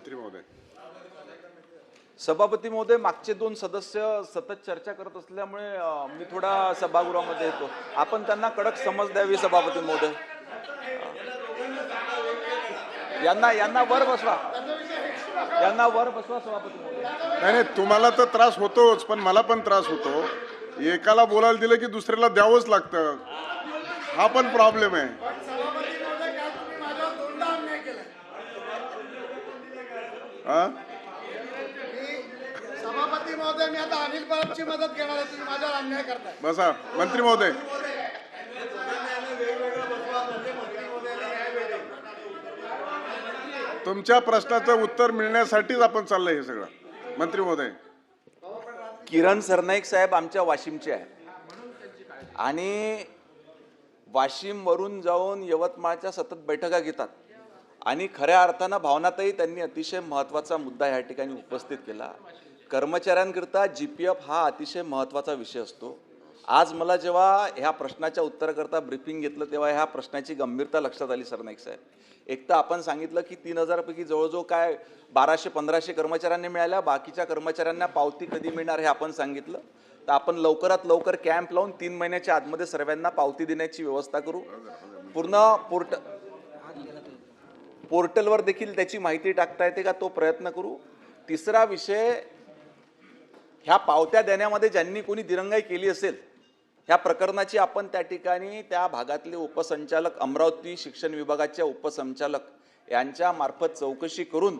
मंत्री महोदय. सभापती महोदय, मागचे दोन सदस्य सतत चर्चा करत असल्यामुळे मी थोडा सभागृहामध्ये येतो. आपण त्यांना कडक समज द्यावी सभापती महोदय. यांना वर बसवा, सभापती महोदय. नाही, तुम्हाला तर त्रास होतोच, पण मला पण त्रास होतो. एकाला बोलायला दिलं की दुसऱ्याला द्यावंच लागतं. हा पण प्रॉब्लेम आहे. सभापती महोदय, मी आता अनिल परबची मदत घेणार आहे. तुम्ही माझ्यावर अन्याय करताय. बसा मंत्री महोदय. तुमच्या प्रश्नाचं उत्तर मिळण्यासाठीच आपण चाललंय हे सगळं. मंत्री महोदय. किरण सरनाईक साहेब आमच्या वाशिमचे आहे आणि वाशिम वरून जाऊन यवतमाळच्या सतत बैठका घेतात आणि खऱ्या अर्थानं भावनातही त्यांनी अतिशय महत्त्वाचा मुद्दा या ठिकाणी उपस्थित केला. कर्मचाऱ्यांकरता जीपीएफ हा अतिशय महत्त्वाचा विषय असतो. आज मला जेव्हा ह्या प्रश्नाच्या उत्तराकरता ब्रीफिंग घेतलं तेव्हा ह्या प्रश्नाची गंभीरता लक्षात आली सरनाईक साहेब. एक तर आपण सांगितलं की 3000 पैकी जवळजवळ काय 1200-1500 कर्मचाऱ्यांनी मिळाल्या, बाकीच्या कर्मचाऱ्यांना पावती कधी मिळणार हे आपण सांगितलं. तर आपण लवकरात लवकर कॅम्प लावून 3 महिन्याच्या आतमध्ये सर्वांना पावती देण्याची व्यवस्था करू. पूर्ण पोर्टलवर देखील त्याची माहिती टाकता येते का तो प्रयत्न करू. तिसरा विषय, ह्या पावत्या देण्यामध्ये ज्यांनी कोणी दिरंगाई केली असेल ह्या प्रकरणाची आपण त्या ठिकाणी त्या भागातले उपसंचालक, अमरावती शिक्षण विभागाच्या उपसंचालक यांच्या मार्फत चौकशी करून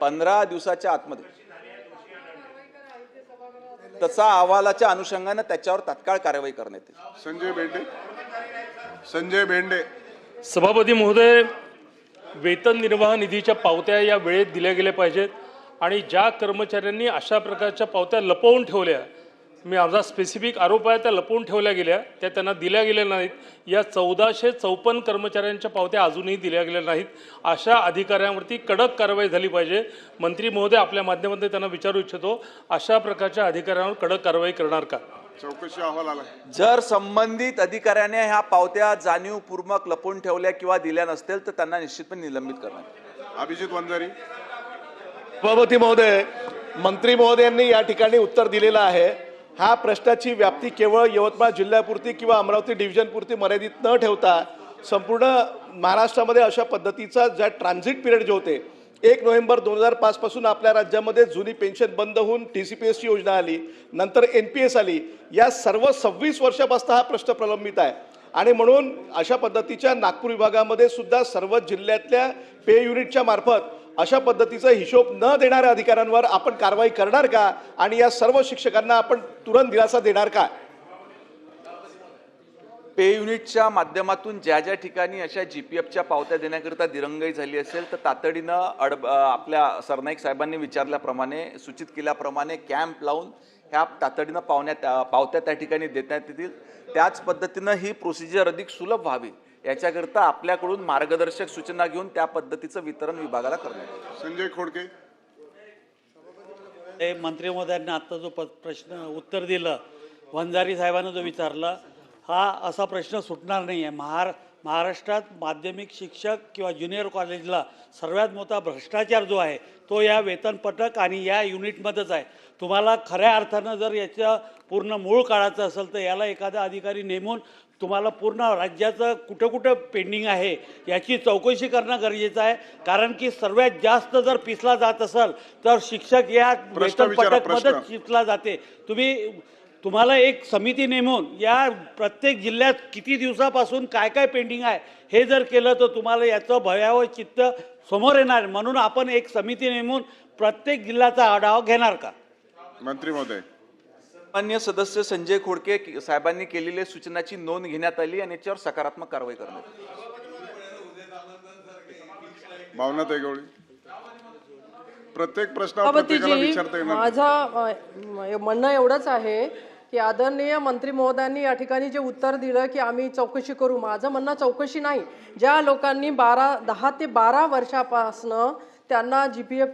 15 दिवसाच्या आतमध्ये तसा अहवालाच्या अनुषंगाने त्याच्यावर तात्काळ कारवाई करण्यात येईल. संजय भेंडे. सभापती महोदय, वेतन निर्वाह निधीच्या पावत्या या वेळेत दिल्या गेल्या पाहिजेत आणि ज्या कर्मचाऱ्यांनी अशा प्रकारच्या पावत्या लपवून ठेवल्या, माझा स्पेसिफिक आरोप आहे त्या लपवून ठेवल्या गेल्या, त्या त्यांना दिल्या गेल्या नाहीत. या 1454 कर्मचाऱ्यांच्या पावत्या अजूनही दिल्या गेल्या नाहीत. अशा अधिकाऱ्यांवरती कडक कारवाई झाली पाहिजे. मंत्री महोदय, आपल्या माध्यमातून त्यांना विचारू इच्छितो, अशा प्रकारच्या अधिकाऱ्यांवर कडक कारवाई करणार का? चौकशी अहवाल आला. जर संबंधित अधिकाऱ्याने ह्या पावत्या जाणीवपूर्वक लपवून ठेवल्या किंवा दिल्या नसतील तर त्यांना निश्चितपणे निलंबित करणार. अभिजित वंजारी. सभापती महोदय, मंत्री महोदयांनी या ठिकाणी उत्तर दिलेलं आहे. हा प्रश्नाची व्याप्ती केवळ यवतमाळ जिल्ह्यापुरती किंवा अमरावती डिव्हिजनपुरती मर्यादित न ठेवता संपूर्ण महाराष्ट्रामध्ये अशा पद्धतीचा ज्या ट्रान्झिट पिरियड जे होते, 1 नोव्हेंबर 2005 पासून आपल्या राज्यामध्ये जुनी पेन्शन बंद होऊन TCPS ची योजना आली, नंतर NPS आली. या सर्व 26 वर्षापासून हा प्रश्न प्रलंबित आहे आणि म्हणून अशा पद्धतीच्या नागपूर विभागामध्ये सुद्धा सर्व जिल्ह्यातल्या पे युनिटच्या मार्फत अशा पद्धतीचा हिशोब न देणाऱ्या अधिकाऱ्यांवर आपण कारवाई करणार का आणि या सर्व शिक्षकांना आपण तुरंत दिलासा देणार का? पे युनिटच्या माध्यमातून ज्या ज्या ठिकाणी अशा जीपीएफच्या पावत्या देण्याकरिता दिरंगाई झाली असेल तर तातडीनं आपल्या सरनाईक साहेबांनी विचारल्याप्रमाणे, सूचित केल्याप्रमाणे कॅम्प लावून ह्या तातडीनं पावत्या त्या ठिकाणी देण्यात येतील. त्याच पद्धतीनं ही प्रोसिजर अधिक सुलभ व्हावी याच्याकरता आपल्याकडून मार्गदर्शक सूचना घेऊन त्या पद्धतीचं वितरण विभागाला करण्यात येईल. संजय खोडके. मंत्री महोदयांनी आता जो प्रश्न उत्तर दिलं, वंजारी साहेबांना जो विचारला, हा असा प्रश्न सुटणार नाही आहे. महाराष्ट्रात माध्यमिक शिक्षक किंवा ज्युनियर कॉलेजला सर्वात मोठा भ्रष्टाचार जो आहे तो या वेतन पत्रक आणि या युनिटमध्येच आहे. तुम्हाला खऱ्या अर्थानं जर याच्या पूर्ण मूळ काढायचं असेल तर याला एखादा अधिकारी नेमून तुम्हाला पूर्ण राज्याचं कुठं कुठं पेंडिंग आहे याची चौकशी करणं गरजेचं आहे. कारण की सर्वात जास्त जर पिसला जात असेल तर शिक्षक या वेतन पत्रकमध्येच पिसला जाते. तुम्हाला एक समिती नेमून या प्रत्येक जिल्ह्यात किती दिवसापासून काय काय पेंडिंग आहे हे जर केलं तर तुम्हाला याचं भयावह चित्र समोर येणार. म्हणून आपण एक समिती नेमून प्रत्येक जिल्ह्याचा आढावा घेणार का? मंत्री महोदय. मान्य सदस्य संजय खोडके साहेबांनी केलेल्या सूचनाची नोंद घेण्यात आली आणि याच्यावर सकारात्मक कारवाई करण्यात आली. भावना तेगवळी. प्रत्येक प्रश्नावर प्रत्येकाला विचारता येणार. माझं म्हणणं एवढंच आहे की आदरणीय मंत्री महोदयांनी या ठिकाणी जे उत्तर दिलं की आम्ही चौकशी करू, माझं म्हणणं चौकशी नाही. ज्या लोकांनी 10 ते 12 वर्षापासून त्यांना GPF